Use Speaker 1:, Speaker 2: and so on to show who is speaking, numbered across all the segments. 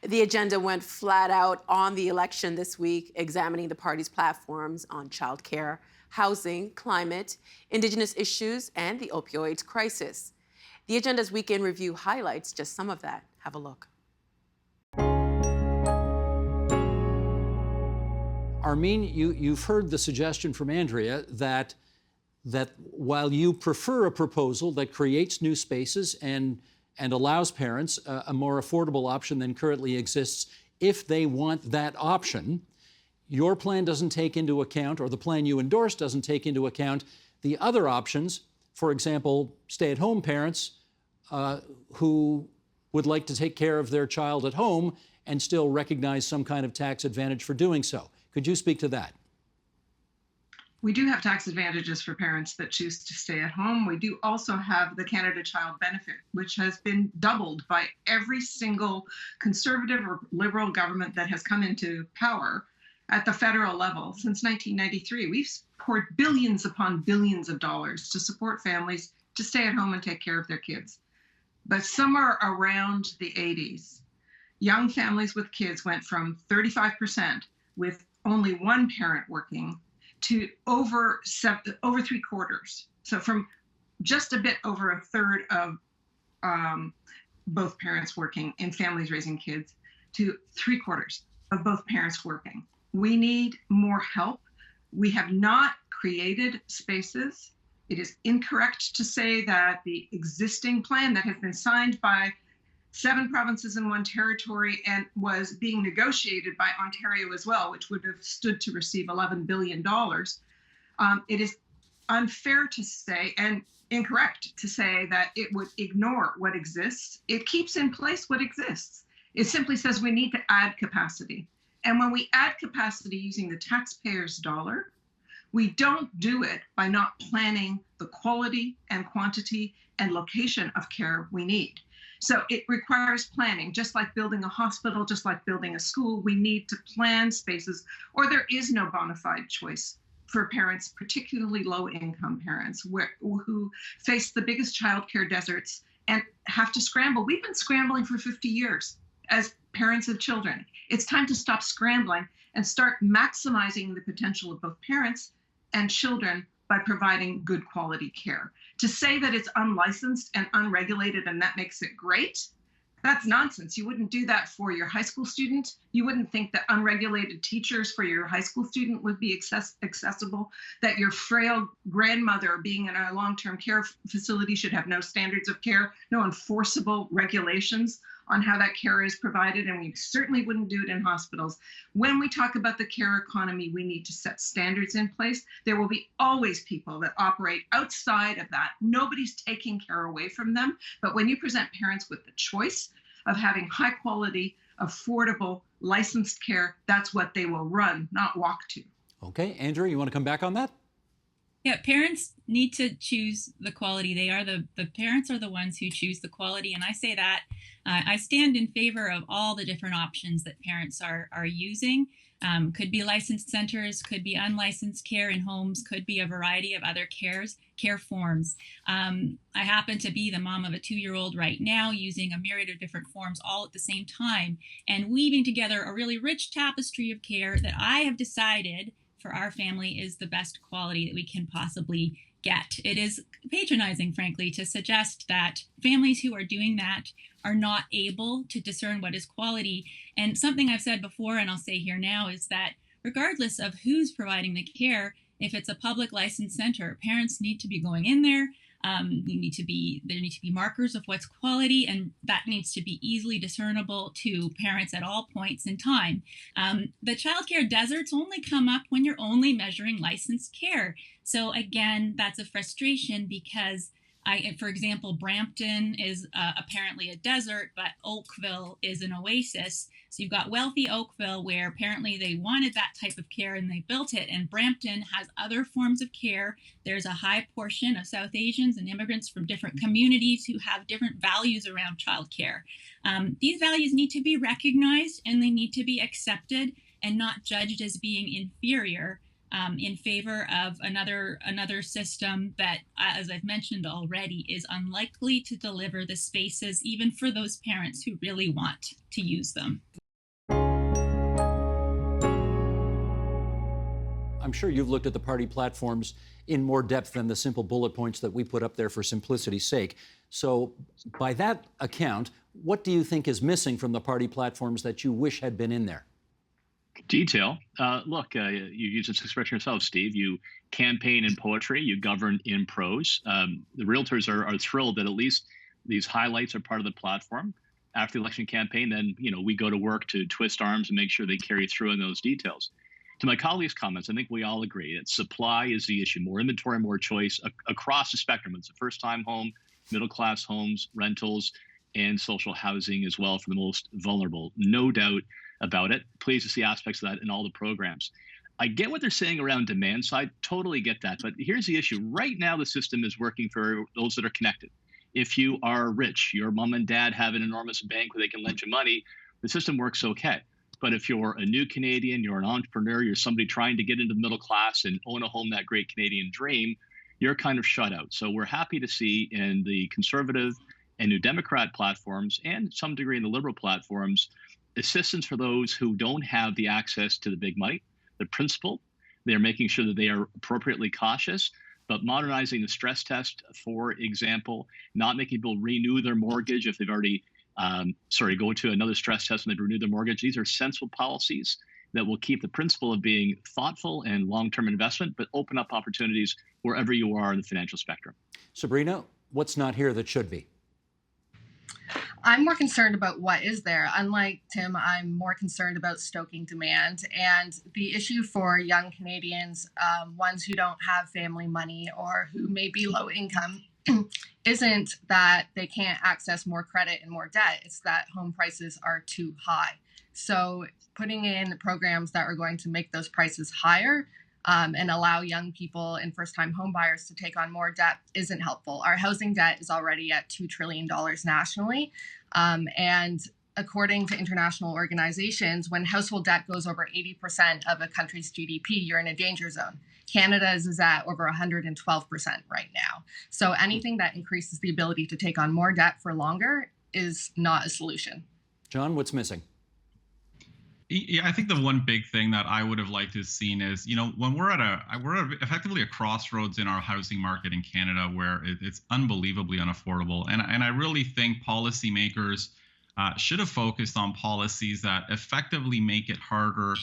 Speaker 1: The agenda went flat out on the election this week, examining the party's platforms on childcare, housing, climate, Indigenous issues, and the opioid crisis. The agenda's weekend review highlights just some of that. Have a look.
Speaker 2: Armin, you've heard the suggestion from Andrea that while you prefer a proposal that creates new spaces and allows parents a more affordable option than currently exists, if they want that option, your plan doesn't take into account, or the plan you endorse doesn't take into account, the other options. For example, stay-at-home parents who would like to take care of their child at home and still recognize some kind of tax advantage for doing so. Could you speak to that?
Speaker 3: We do have tax advantages for parents that choose to stay at home. We do also have the Canada Child Benefit, which has been doubled by every single Conservative or Liberal government that has come into power at the federal level since 1993. We've poured billions upon billions of dollars to support families to stay at home and take care of their kids. But somewhere around the 80s, young families with kids went from 35% with only one parent working to over three quarters. So from just a bit over a third of both parents working in families raising kids to three quarters of both parents working. We need more help. We have not created spaces. It is incorrect to say that the existing plan that has been signed by 7 provinces and 1 territory and was being negotiated by Ontario as well, which would have stood to receive $11 billion. It is unfair to say and incorrect to say that it would ignore what exists. It keeps in place what exists. It simply says we need to add capacity. And when we add capacity using the taxpayer's dollar, we don't do it by not planning the quality and quantity and location of care we need. So it requires planning, just like building a hospital, just like building a school. We need to plan spaces, or there is no bona fide choice for parents, particularly low-income parents who face the biggest childcare deserts and have to scramble. We've been scrambling for 50 years as parents of children. It's time to stop scrambling and start maximizing the potential of both parents and children by providing good quality care. To say that it's unlicensed and unregulated and that makes it great, that's nonsense. You wouldn't do that for your high school student. You wouldn't think that unregulated teachers for your high school student would be accessible, that your frail grandmother being in a long-term care facility should have no standards of care, no enforceable regulations on how that care is provided, and we certainly wouldn't do it in hospitals. When we talk about the care economy, we need to set standards in place. There will be always people that operate outside of that. Nobody's taking care away from them, but when you present parents with the choice of having high quality, affordable, licensed care, that's what they will run, not walk to.
Speaker 2: Okay, Andrew, you want to come back on that?
Speaker 4: Yeah, parents need to choose the quality. The parents are the ones who choose the quality. And I say that I stand in favor of all the different options that parents are using. Could be licensed centers, could be unlicensed care in homes, could be a variety of other care forms. I happen to be the mom of a 2-year-old right now, using a myriad of different forms all at the same time and weaving together a really rich tapestry of care that I have decided for our family is the best quality that we can possibly get. It is patronizing, frankly, to suggest that families who are doing that are not able to discern what is quality. And something I've said before, and I'll say here now, is that regardless of who's providing the care, if it's a public licensed center, parents need to be going in there. There need to be markers of what's quality, and that needs to be easily discernible to parents at all points in time. The childcare deserts only come up when you're only measuring licensed care. So again, that's a frustration because for example, Brampton is apparently a desert, but Oakville is an oasis. So you've got wealthy Oakville, where apparently they wanted that type of care and they built it. And Brampton has other forms of care. There's a high portion of South Asians and immigrants from different communities who have different values around childcare. These values need to be recognized and they need to be accepted and not judged as being inferior. in favor of another system that, as I've mentioned already, is unlikely to deliver the spaces even for those parents who really want to use them.
Speaker 2: I'm sure you've looked at the party platforms in more depth than the simple bullet points that we put up there for simplicity's sake. So by that account, what do you think is missing from the party platforms that you wish had been in there?
Speaker 5: Detail. Look, you use this expression yourself, Steve. You campaign in poetry, you govern in prose. The realtors are thrilled that at least these highlights are part of the platform. After the election campaign, then we go to work to twist arms and make sure they carry through in those details. To my colleagues' comments, I think we all agree that supply is the issue. More inventory, more choice across the spectrum. It's a first-time home, middle-class homes, rentals, and social housing as well for the most vulnerable. No doubt about it. Pleased to see aspects of that in all the programs. I get what they're saying around demand side. Totally get that. But here's the issue. Right now, the system is working for those that are connected. If you are rich, your mom and dad have an enormous bank where they can lend you money, the system works okay. But if you're a new Canadian, you're an entrepreneur, you're somebody trying to get into the middle class and own a home, that great Canadian dream, you're kind of shut out. So we're happy to see in the Conservative and New Democrat platforms, and to some degree in the Liberal platforms, assistance for those who don't have the access to the big money. The principle, they're making sure that they are appropriately cautious, but modernizing the stress test, for example, not making people renew their mortgage if they've already go to another stress test when they've renewed their mortgage. These are sensible policies that will keep the principle of being thoughtful and long-term investment, but open up opportunities wherever you are in the financial spectrum.
Speaker 2: Sabrina, what's not here that should be?
Speaker 6: I'm more concerned about what is there. Unlike Tim, I'm more concerned about stoking demand. And the issue for young Canadians, ones who don't have family money or who may be low income, isn't that they can't access more credit and more debt. It's that home prices are too high. So putting in programs that are going to make those prices higher and allow young people and first-time home buyers to take on more debt isn't helpful. Our housing debt is already at $2 trillion nationally. And according to international organizations, when household debt goes over 80% of a country's GDP, you're in a danger zone. Canada's is at over 112% right now. So anything that increases the ability to take on more debt for longer is not a solution.
Speaker 2: John, what's missing?
Speaker 7: Yeah, I think the one big thing that I would have liked to have seen is, when we're effectively a crossroads in our housing market in Canada where it's unbelievably unaffordable. And I really think policymakers should have focused on policies that effectively make it harder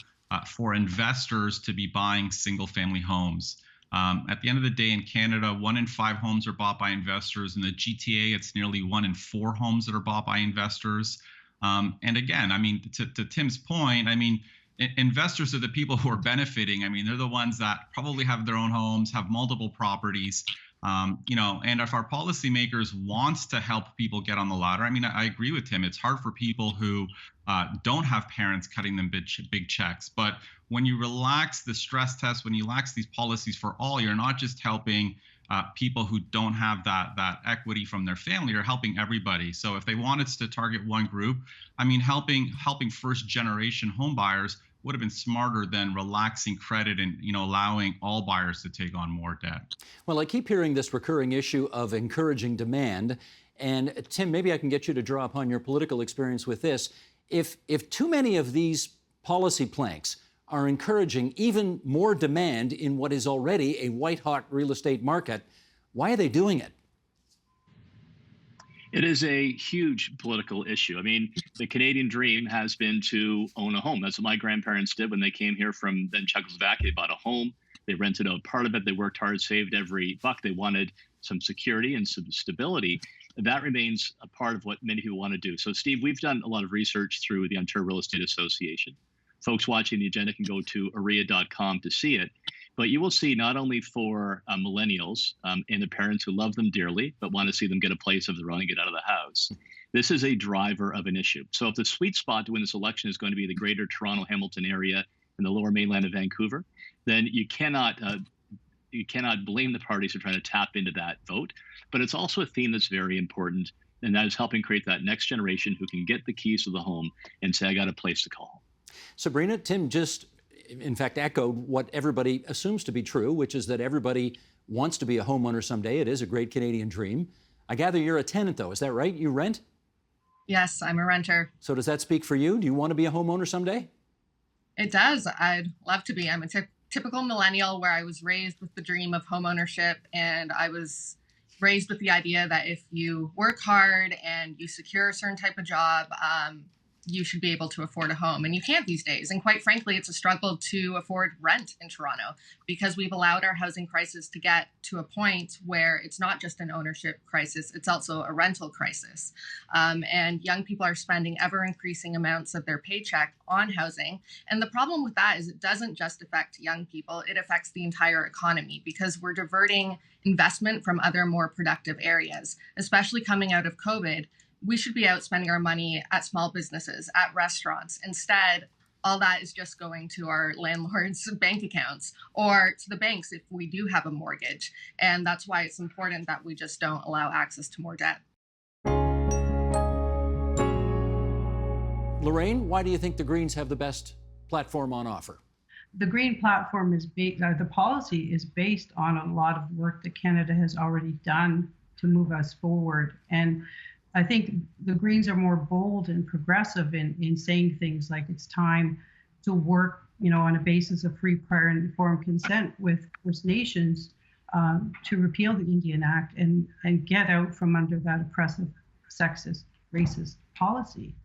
Speaker 7: for investors to be buying single family homes. At the end of the day, in Canada, 1 in 5 homes are bought by investors. In the GTA, it's nearly 1 in 4 homes that are bought by investors. And again, to Tim's point, investors are the people who are benefiting. They're the ones that probably have their own homes, have multiple properties, and if our policymakers wants to help people get on the ladder, I agree with Tim. It's hard for people who don't have parents cutting them big checks. But when you relax the stress test, when you relax these policies for all, you're not just helping people who don't have that equity from their family, are helping everybody. So if they wanted to target one group, helping first generation home buyers would have been smarter than relaxing credit and allowing all buyers to take on more debt.
Speaker 2: Well, I keep hearing this recurring issue of encouraging demand. And Tim, maybe I can get you to draw upon your political experience with this. If too many of these policy planks are encouraging even more demand in what is already a white-hot real estate market, why are they doing it?
Speaker 5: It is a huge political issue. The Canadian dream has been to own a home. That's what my grandparents did when they came here from then Czechoslovakia. They bought a home, they rented out part of it, they worked hard, saved every buck. They wanted some security and some stability. That remains a part of what many people want to do. So, Steve, we've done a lot of research through the Ontario Real Estate Association. Folks watching the agenda can go to aria.com to see it. But you will see not only for millennials and the parents who love them dearly, but want to see them get a place of their own and get out of the house. This is a driver of an issue. So if the sweet spot to win this election is going to be the greater Toronto, Hamilton area and the lower mainland of Vancouver, then you cannot blame the parties for trying to tap into that vote. But it's also a theme that's very important, and that is helping create that next generation who can get the keys to the home and say, I got a place to call home.
Speaker 2: Sabrina, Tim just in fact, echoed what everybody assumes to be true, which is that everybody wants to be a homeowner someday. It is a great Canadian dream. I gather you're a tenant, though. Is that right? You rent?
Speaker 6: Yes, I'm a renter.
Speaker 2: So does that speak for you? Do you want to be a homeowner someday?
Speaker 6: It does. I'd love to be. I'm a typical millennial where I was raised with the dream of homeownership, and I was raised with the idea that if you work hard and you secure a certain type of job, you should be able to afford a home. And you can't these days. And quite frankly, it's a struggle to afford rent in Toronto because we've allowed our housing crisis to get to a point where it's not just an ownership crisis, it's also a rental crisis. And young people are spending ever increasing amounts of their paycheck on housing. And the problem with that is it doesn't just affect young people, it affects the entire economy because we're diverting investment from other more productive areas, especially coming out of COVID. We should be out spending our money at small businesses, at restaurants. Instead, all that is just going to our landlords' bank accounts or to the banks if we do have a mortgage. And that's why it's important that we just don't allow access to more debt.
Speaker 2: Lorraine, why do you think the Greens have the best platform on offer?
Speaker 8: The Green platform is the policy is based on a lot of work that Canada has already done to move us forward. And I think the Greens are more bold and progressive in saying things like it's time to work, on a basis of free, prior, and informed consent with First Nations to repeal the Indian Act and get out from under that oppressive, sexist, racist policy.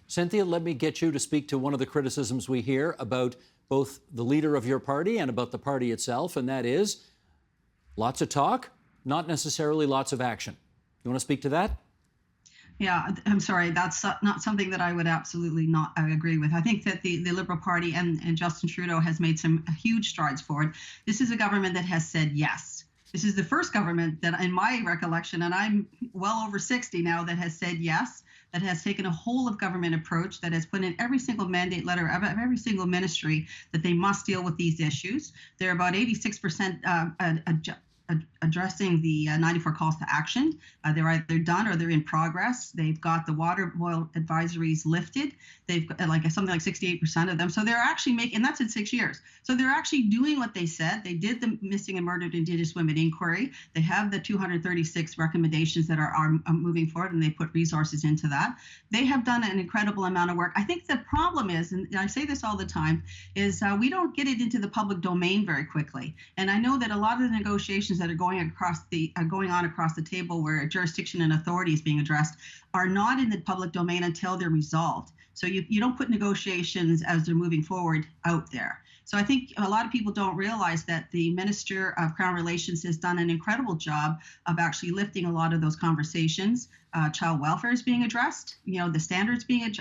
Speaker 2: Cynthia, let me get you to speak to one of the criticisms we hear about both the leader of your party and about the party itself, and that is lots of talk, not necessarily lots of action. You want to speak to that?
Speaker 9: Yeah, I'm sorry. That's not something that I would absolutely not agree with. I think that the Liberal Party and Justin Trudeau has made some huge strides forward. This is a government that has said yes. This is the first government that, in my recollection, and I'm well over 60 now, that has said yes, that has taken a whole of government approach, that has put in every single mandate letter of every single ministry that they must deal with these issues. They're about 86% addressing the 94 calls to action. They're either done or they're in progress. They've got the water boil advisories lifted. They've got something like 68% of them. So they're actually making, and that's in 6 years. So they're actually doing what they said. They did the missing and murdered Indigenous women inquiry. They have the 236 recommendations that are moving forward, and they put resources into that. They have done an incredible amount of work. I think the problem is, and I say this all the time, is we don't get it into the public domain very quickly. And I know that a lot of the negotiations that are going on across the table where jurisdiction and authority is being addressed are not in the public domain until they're resolved. So you don't put negotiations as they're moving forward out there. So I think a lot of people don't realize that the Minister of Crown Relations has done an incredible job of actually lifting a lot of those conversations. Child welfare is being addressed, the standards being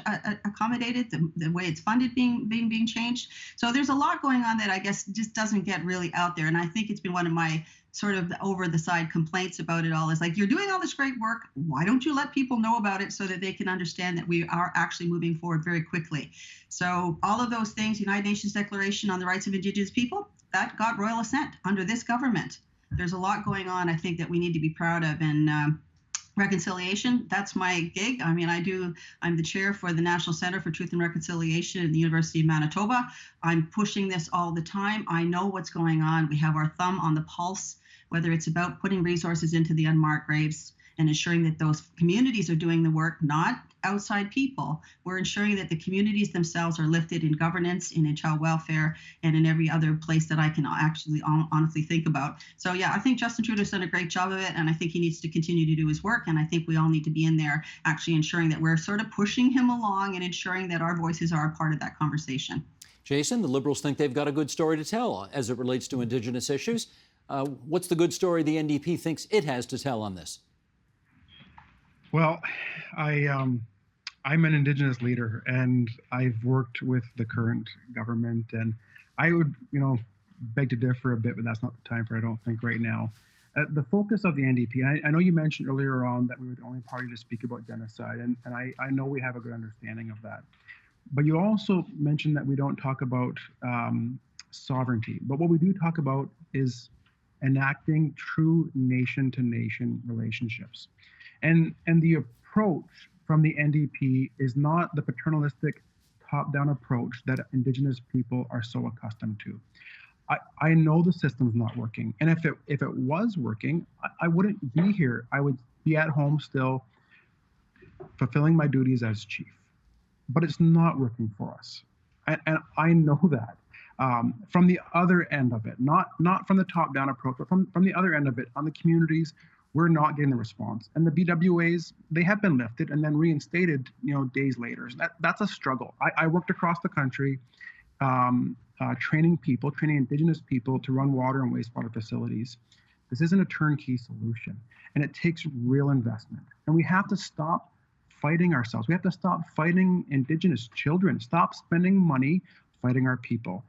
Speaker 9: accommodated, the way it's funded being changed. So there's a lot going on that I guess just doesn't get really out there. And I think it's been one of my sort of over the side complaints about it all is like, you're doing all this great work. Why don't you let people know about it so that they can understand that we are actually moving forward very quickly? So all of those things, United Nations Declaration on the Rights of Indigenous People, that got royal assent under this government. There's a lot going on, I think, that we need to be proud of. And reconciliation, that's my gig. I mean, I'm the chair for the National Center for Truth and Reconciliation at the University of Manitoba. I'm pushing this all the time. I know what's going on. We have our thumb on the pulse, whether it's about putting resources into the unmarked graves and ensuring that those communities are doing the work, not outside people. We're ensuring that the communities themselves are lifted in governance, in child welfare, and in every other place that I can actually honestly think about. So yeah, I think Justin Trudeau's done a great job of it, and I think he needs to continue to do his work. And I think we all need to be in there actually ensuring that we're sort of pushing him along and ensuring that our voices are a part of that conversation.
Speaker 2: Jason, the Liberals think they've got a good story to tell as it relates to Indigenous issues. What's the good story the NDP thinks it has to tell on this?
Speaker 10: Well, I'm an Indigenous leader, and I've worked with the current government, and I would, beg to differ a bit, but that's not the time for it, I don't think, right now. The focus of the NDP, I know you mentioned earlier on that we were the only party to speak about genocide, and I know we have a good understanding of that. But you also mentioned that we don't talk about sovereignty, but what we do talk about is enacting true nation-to-nation relationships. And the approach from the NDP is not the paternalistic top-down approach that Indigenous people are so accustomed to. I know the system's not working, and if it was working, I wouldn't be here. I would be at home still, fulfilling my duties as chief. But it's not working for us, and I know that. From the other end of it, not from the top-down approach, but from the other end of it, on the communities, we're not getting the response. And the BWAs, they have been lifted and then reinstated, days later. So that's a struggle. I worked across the country, training Indigenous people to run water and wastewater facilities. This isn't a turnkey solution, and it takes real investment. And we have to stop fighting ourselves. We have to stop fighting Indigenous children, stop spending money fighting our people.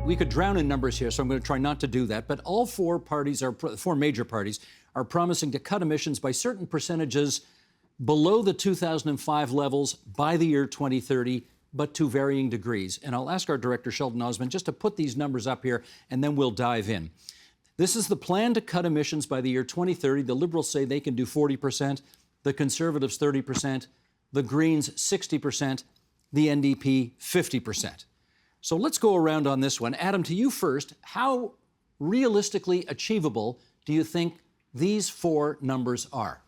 Speaker 2: We could drown in numbers here, so I'm going to try not to do that. But all four major parties are promising to cut emissions by certain percentages below the 2005 levels by the year 2030, but to varying degrees. And I'll ask our director, Sheldon Osmond, just to put these numbers up here, and then we'll dive in. This is the plan to cut emissions by the year 2030. The Liberals say they can do 40%, the Conservatives 30%, the Greens 60%, the NDP 50%. So let's go around on this one. Adam, to you first. How realistically achievable do you think these four numbers are?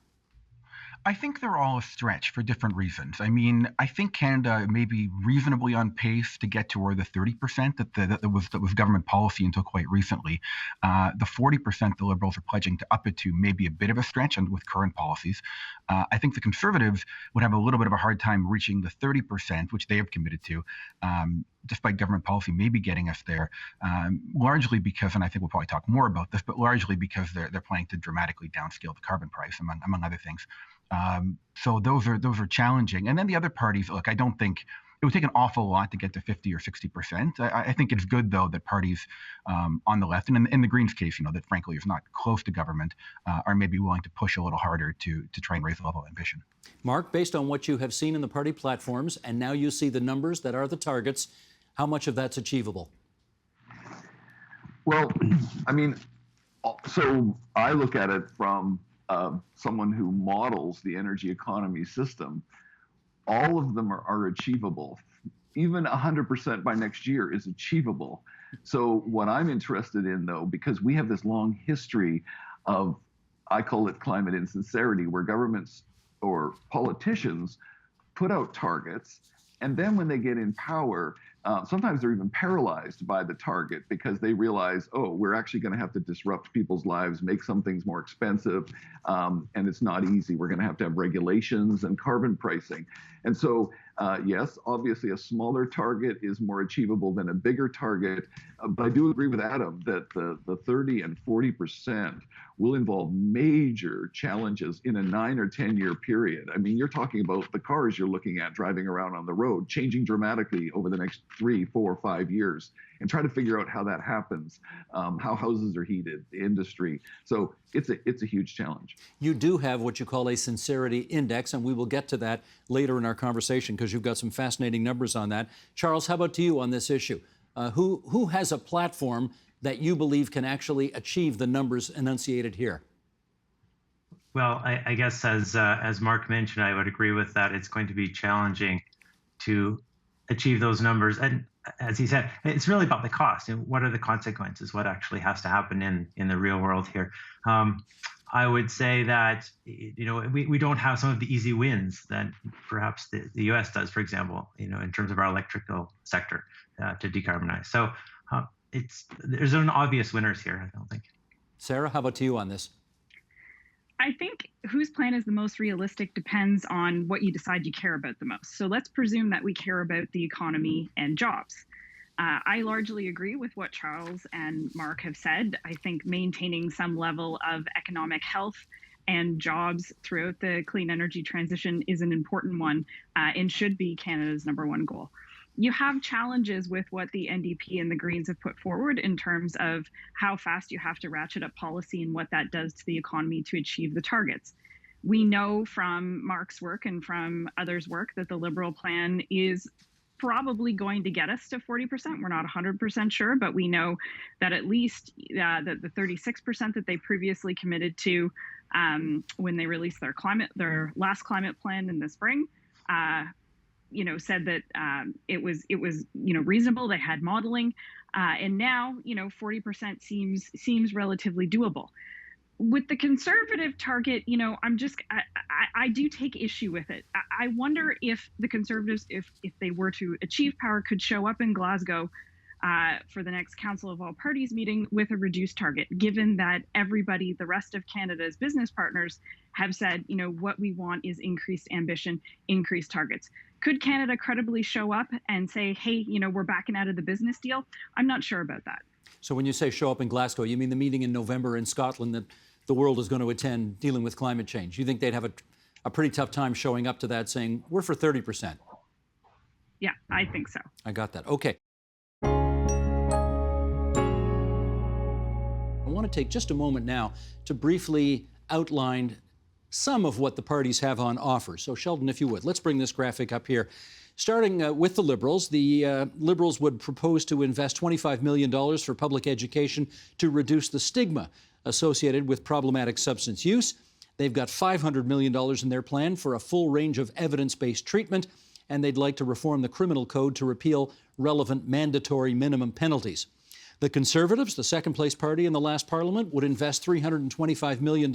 Speaker 11: I think they're all a stretch for different reasons. I mean, I think Canada may be reasonably on pace to get to where the 30% that was government policy until quite recently. The 40% the Liberals are pledging to up it to may be a bit of a stretch and with current policies. I think the Conservatives would have a little bit of a hard time reaching the 30%, which they have committed to, despite government policy maybe getting us there, largely because, and I think we'll probably talk more about this, but largely because they're planning to dramatically downscale the carbon price, among other things. So those are challenging. And then the other parties, look, I don't think it would take an awful lot to get to 50 or 60%. I think it's good, though, that parties on the left, and in the Greens' case, that frankly is not close to government, are maybe willing to push a little harder to try and raise the level of ambition.
Speaker 2: Mark, based on what you have seen in the party platforms, and now you see the numbers that are the targets, how much of that's achievable?
Speaker 12: Well, I mean, so I look at it from someone who models the energy economy system. All of them are achievable. Even 100% by next year is achievable. So what I'm interested in, though, because we have this long history of, I call it climate insincerity, where governments or politicians put out targets, and then when they get in power, sometimes they're even paralyzed by the target because they realize, oh, we're actually going to have to disrupt people's lives, make some things more expensive, and it's not easy. We're going to have regulations and carbon pricing. And so, yes, obviously a smaller target is more achievable than a bigger target, but I do agree with Adam that the 30 and 40% will involve major challenges in a 9 or 10 year period. I mean, you're talking about the cars you're looking at driving around on the road changing dramatically over the next 3, 4, 5 years, and try to figure out how that happens, how houses are heated, the industry. So it's a huge challenge.
Speaker 2: You do have what you call a sincerity index, and we will get to that later in our conversation because you've got some fascinating numbers on that. Charles, how about to you on this issue? Who has a platform that you believe can actually achieve the numbers enunciated here?
Speaker 13: Well, I guess as Mark mentioned, I would agree with that. It's going to be challenging to achieve those numbers. And as he said, it's really about the cost and what are the consequences, what actually has to happen in the real world here. I would say that, we don't have some of the easy wins that perhaps the US does, for example, in terms of our electrical sector to decarbonize. So there's an obvious winners here, I don't think.
Speaker 2: Sarah, how about to you on this?
Speaker 14: I think whose plan is the most realistic depends on what you decide you care about the most. So let's presume that we care about the economy and jobs. I largely agree with what Charles and Mark have said. I think maintaining some level of economic health and jobs throughout the clean energy transition is an important one and should be Canada's #1 goal. You have challenges with what the NDP and the Greens have put forward in terms of how fast you have to ratchet up policy and what that does to the economy to achieve the targets. We know from Mark's work and from others' work that the Liberal plan is probably going to get us to 40%. We're not 100% sure, but we know that at least the 36% that they previously committed to when they released their last climate plan in the spring, said that it was reasonable. They had modeling, and now 40% seems relatively doable. With the Conservative target, I do take issue with it. I wonder if the Conservatives, if they were to achieve power, could show up in Glasgow for the next Council of All Parties meeting with a reduced target, given that everybody, the rest of Canada's business partners, have said, what we want is increased ambition, increased targets. Could Canada credibly show up and say, hey, we're backing out of the business deal? I'm not sure about that.
Speaker 2: So when you say show up in Glasgow, you mean the meeting in November in Scotland that the world is going to attend dealing with climate change? You think they'd have a pretty tough time showing up to that saying, we're for 30%?
Speaker 14: Yeah, I think so.
Speaker 2: I got that. Okay. I want to take just a moment now to briefly outline some of what the parties have on offer. So Sheldon, if you would, let's bring this graphic up here. Starting with the Liberals, the Liberals would propose to invest $25 million for public education to reduce the stigma associated with problematic substance use. They've got $500 million in their plan for a full range of evidence-based treatment, and they'd like to reform the criminal code to repeal relevant mandatory minimum penalties. The Conservatives, the second-place party in the last Parliament, would invest $325 million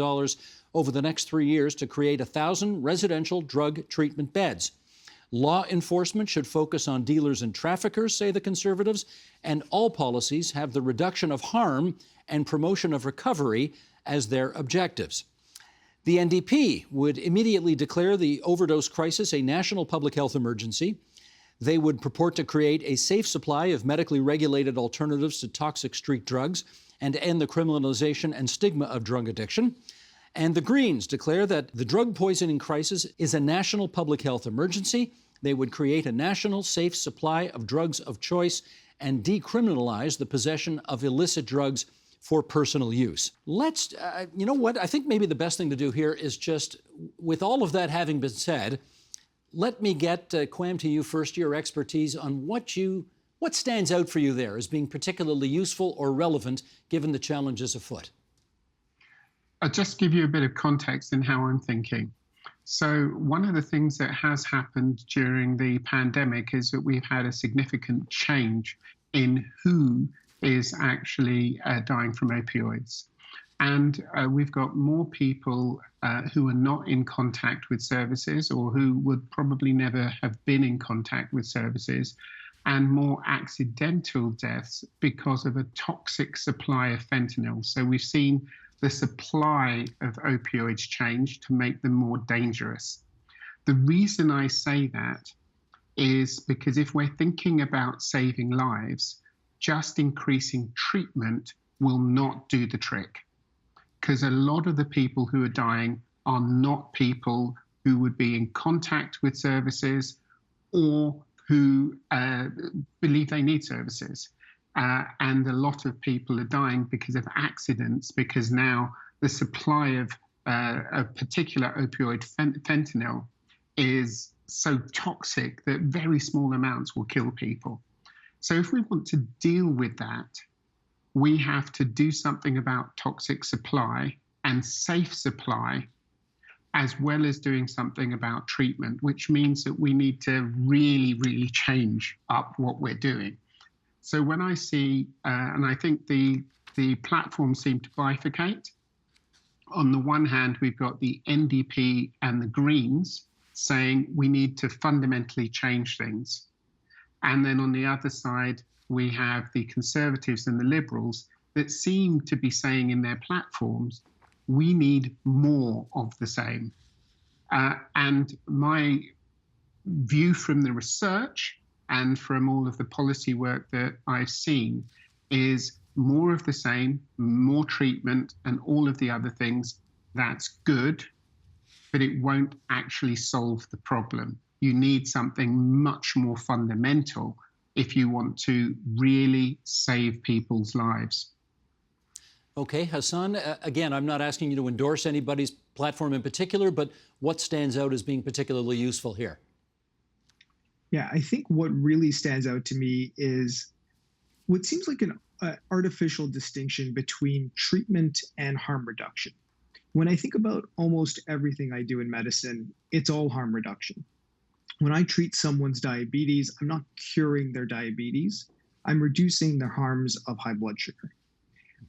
Speaker 2: over the next 3 years to create 1,000 residential drug treatment beds. Law enforcement should focus on dealers and traffickers, say the Conservatives, and all policies have the reduction of harm and promotion of recovery as their objectives. The NDP would immediately declare the overdose crisis a national public health emergency. They would purport to create a safe supply of medically regulated alternatives to toxic street drugs and end the criminalization and stigma of drug addiction. And the Greens declare that the drug poisoning crisis is a national public health emergency. They would create a national safe supply of drugs of choice and decriminalize the possession of illicit drugs for personal use. Let's, you know what, I think maybe the best thing to do here is just, with all of that having been said, let me get, Quam, to you first, your expertise on what stands out for you there as being particularly useful or relevant given the challenges afoot.
Speaker 15: I'll just give you a bit of context in how I'm thinking. So one of the things that has happened during the pandemic is that we've had a significant change in who is actually dying from opioids. And we've got more people who are not in contact with services or who would probably never have been in contact with services, and more accidental deaths because of a toxic supply of fentanyl. So we've seen the supply of opioids change to make them more dangerous. The reason I say that is because if we're thinking about saving lives, just increasing treatment will not do the trick. Because a lot of the people who are dying are not people who would be in contact with services or who believe they need services. And a lot of people are dying because of accidents, because now the supply of a particular opioid, fentanyl, is so toxic that very small amounts will kill people. So if we want to deal with that, we have to do something about toxic supply and safe supply, as well as doing something about treatment, which means that we need to really, really change up what we're doing. So when I see, and I think the platforms seem to bifurcate. On the one hand, we've got the NDP and the Greens saying we need to fundamentally change things. And then on the other side, we have the Conservatives and the Liberals that seem to be saying in their platforms, we need more of the same. And my view from the research and from all of the policy work that I've seen is more of the same, more treatment and all of the other things. That's good, but it won't actually solve the problem. You need something much more fundamental if you want to really save people's lives.
Speaker 2: Okay, Hassan, again, I'm not asking you to endorse anybody's platform in particular, but what stands out as being particularly useful here?
Speaker 16: Yeah, I think what really stands out to me is what seems like an artificial distinction between treatment and harm reduction. When I think about almost everything I do in medicine, it's all harm reduction. When I treat someone's diabetes, I'm not curing their diabetes, I'm reducing their harms of high blood sugar.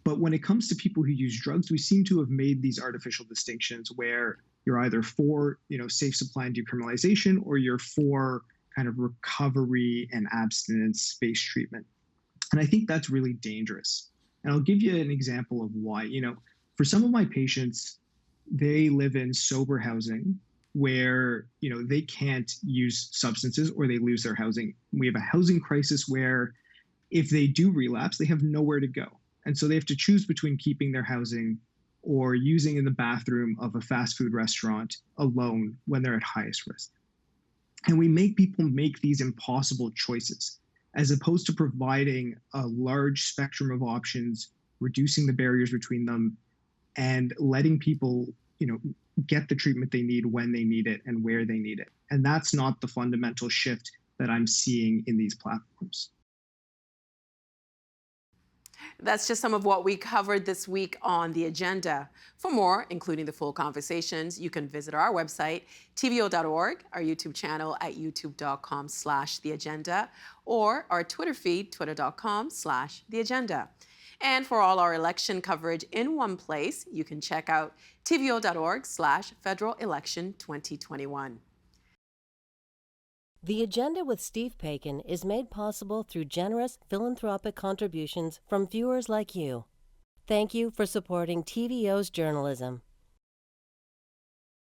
Speaker 16: But when it comes to people who use drugs, we seem to have made these artificial distinctions where you're either for, safe supply and decriminalization, or you're for kind of recovery and abstinence-based treatment. And I think that's really dangerous. And I'll give you an example of why. For some of my patients, they live in sober housing where, they can't use substances or they lose their housing. We have a housing crisis where if they do relapse, they have nowhere to go. And so they have to choose between keeping their housing or using in the bathroom of a fast food restaurant alone when they're at highest risk. And we make people make these impossible choices as opposed to providing a large spectrum of options, reducing the barriers between them, and letting people, get the treatment they need when they need it and where they need it. And that's not the fundamental shift that I'm seeing in these platforms.
Speaker 1: That's just some of what we covered this week on The Agenda. For more, including the full conversations, you can visit our website, tvo.org, our YouTube channel at youtube.com/theagenda, or our Twitter feed, twitter.com/theagenda. And for all our election coverage in one place, you can check out tvo.org/federal election 2021.
Speaker 17: The Agenda with Steve Paikin is made possible through generous philanthropic contributions from viewers like you. Thank you for supporting TVO's journalism.